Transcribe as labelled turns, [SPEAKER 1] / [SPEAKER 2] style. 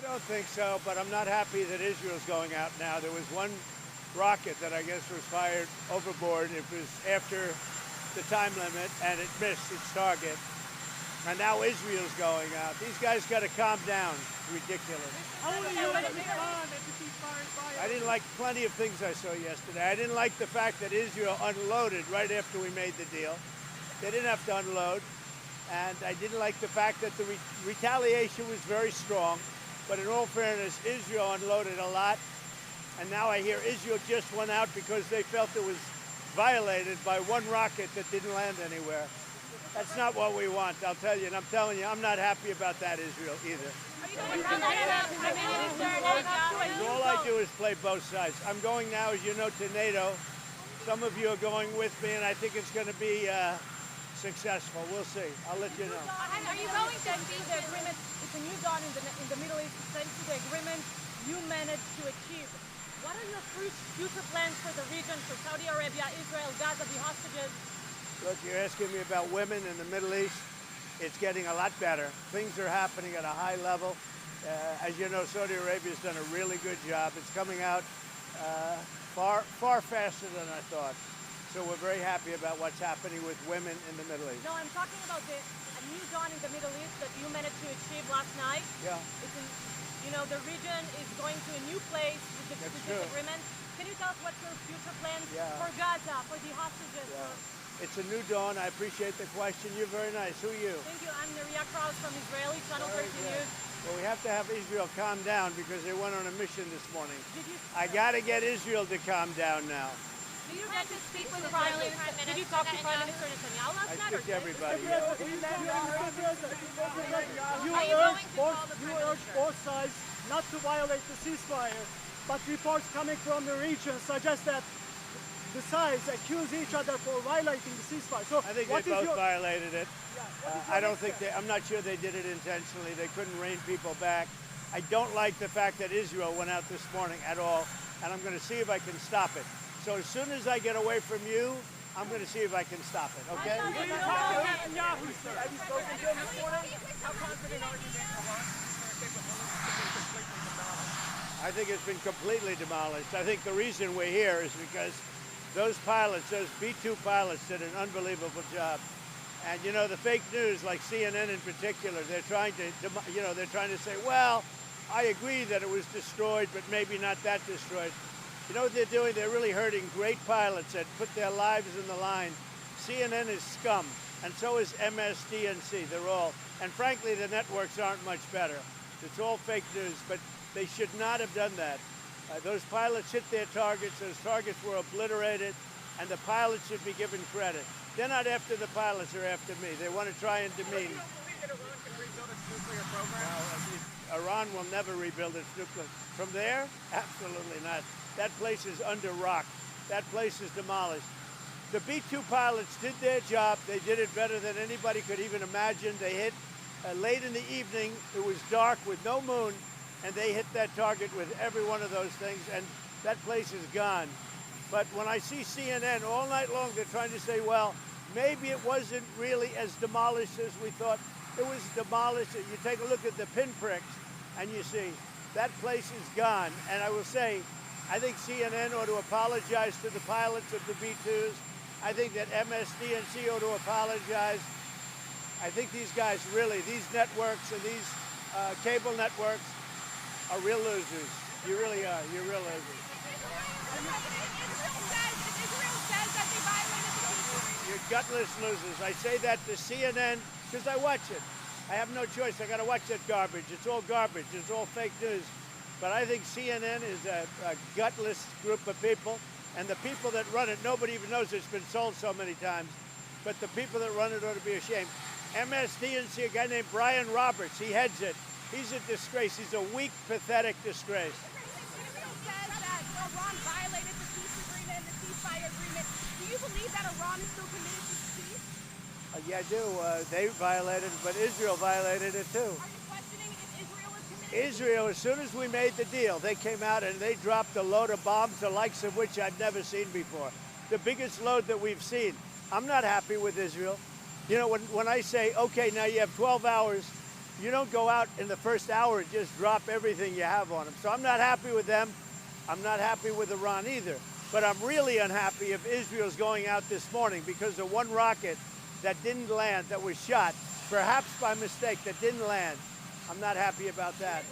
[SPEAKER 1] don't think so, but I'm not happy that Israel's going out now. There was one rocket that I guess was fired overboard. It was after the time limit, and it missed its target. And now Israel's going out. These guys got to calm down. Ridiculous. I didn't like plenty of things I saw yesterday. I didn't like the fact that Israel unloaded right after we made the deal. They didn't have to unload. And I didn't like the fact that the retaliation was very strong. But in all fairness, Israel unloaded a lot. And now I hear Israel just went out because they felt it was violated by one rocket that didn't land anywhere. That's not what we want, I'll tell you. And I'm telling you, I'm not happy about that, Israel, either. All I do is play both sides. I'm going now, as you know, to NATO. Some of you are going with me, and I think it's going to be successful. We'll see. I'll let you know.
[SPEAKER 2] Are you going to see the agreement? It's a new dawn in the Middle East. Essentially, the agreement you managed to achieve. What are your future plans for the region, for Saudi Arabia, Israel, Gaza, the hostages?
[SPEAKER 1] Look, you're asking me about women in the Middle East. It's getting a lot better. Things are happening at a high level. As you know, Saudi Arabia's done a really good job. It's coming out far faster than I thought. So we're very happy about what's happening with women in the Middle East.
[SPEAKER 2] No, I'm talking about a new dawn in the Middle East that you managed to achieve last night.
[SPEAKER 1] Yeah.
[SPEAKER 2] The region is going to a new place with this agreement. Can you tell us what's your future plans for Gaza, for the hostages?
[SPEAKER 1] Yeah. It's a new dawn. I appreciate the question. You're very nice. Who are you?
[SPEAKER 2] Thank you. I'm Neria Kraus from Israeli Channel 13 News.
[SPEAKER 1] Well, we have to have Israel calm down because they went on a mission this morning. I got to get Israel to calm down now.
[SPEAKER 2] Did you get to speak with Prime Minister? Did you talk to Prime Minister Netanyahu last night?
[SPEAKER 1] I speak to everybody.
[SPEAKER 3] You urge both sides not to violate the ceasefire, but reports coming from the region suggest that the sides accuse each other for violating the ceasefire. So
[SPEAKER 1] I think they both violated it. I'm not sure they did it intentionally. They couldn't rein people back. I don't like the fact that Israel went out this morning at all, and I'm going to see if I can stop it. So as soon as I get away from you, I'm going to see if I can stop it, okay?
[SPEAKER 3] Have you spoken to him this morning? How confident are you that Iran is going to take a
[SPEAKER 1] I think it's been completely demolished. I think the reason we're here is because those pilots, those B-2 pilots, did an unbelievable job. And you know, the fake news, like CNN in particular, they're trying to say, well, I agree that it was destroyed, but maybe not that destroyed. You know what they're doing? They're really hurting great pilots that put their lives in the line. CNN is scum, and so is MSDNC. They're all, and frankly, the networks aren't much better. It's all fake news, but they should not have done that. Those pilots hit their targets. Those targets were obliterated, and the pilots should be given credit. They're not after the pilots, they're after me. They want to try and demean.
[SPEAKER 3] You don't believe that Iran can rebuild its nuclear program?
[SPEAKER 1] No, Iran will never rebuild its nuclear. From there? Absolutely not. That place is under rock. That place is demolished. The B-2 pilots did their job. They did it better than anybody could even imagine. They hit late in the evening. It was dark with no moon, and they hit that target with every one of those things, and that place is gone. But when I see CNN all night long, they're trying to say, well, maybe it wasn't really as demolished as we thought. It was demolished. You take a look at the pinpricks, and you see that place is gone. And I will say, I think CNN ought to apologize to the pilots of the B-2s. I think that MSDNC ought to apologize. I think these guys really, these networks and these cable networks are real losers. You really are. You're real losers.
[SPEAKER 2] Israel says that they violated the ceasefire.
[SPEAKER 1] You're gutless losers. I say that to CNN because I watch it. I have no choice. I got to watch that garbage. It's all garbage. It's all fake news. But I think CNN is a gutless group of people, and the people that run it, nobody even knows it's been sold so many times, but the people that run it ought to be ashamed. MSDNC, a guy named Brian Roberts, he heads it. He's a disgrace. He's a weak, pathetic disgrace.
[SPEAKER 2] Israel says that Iran violated the peace agreement and the ceasefire agreement. Do you believe that Iran is still committed to peace?
[SPEAKER 1] Yeah, I do. They violated it, but Israel violated it too.
[SPEAKER 2] Are you questioning if Israel is committed?
[SPEAKER 1] Israel, as soon as we made the deal, they came out and they dropped a load of bombs, the likes of which I've never seen before. The biggest load that we've seen. I'm not happy with Israel. You know, when I say, okay, now you have 12 hours You don't go out in the first hour and just drop everything you have on them. So I'm not happy with them. I'm not happy with Iran either. But I'm really unhappy if Israel's going out this morning because of one rocket that didn't land, that was shot, perhaps by mistake, that didn't land. I'm not happy about that.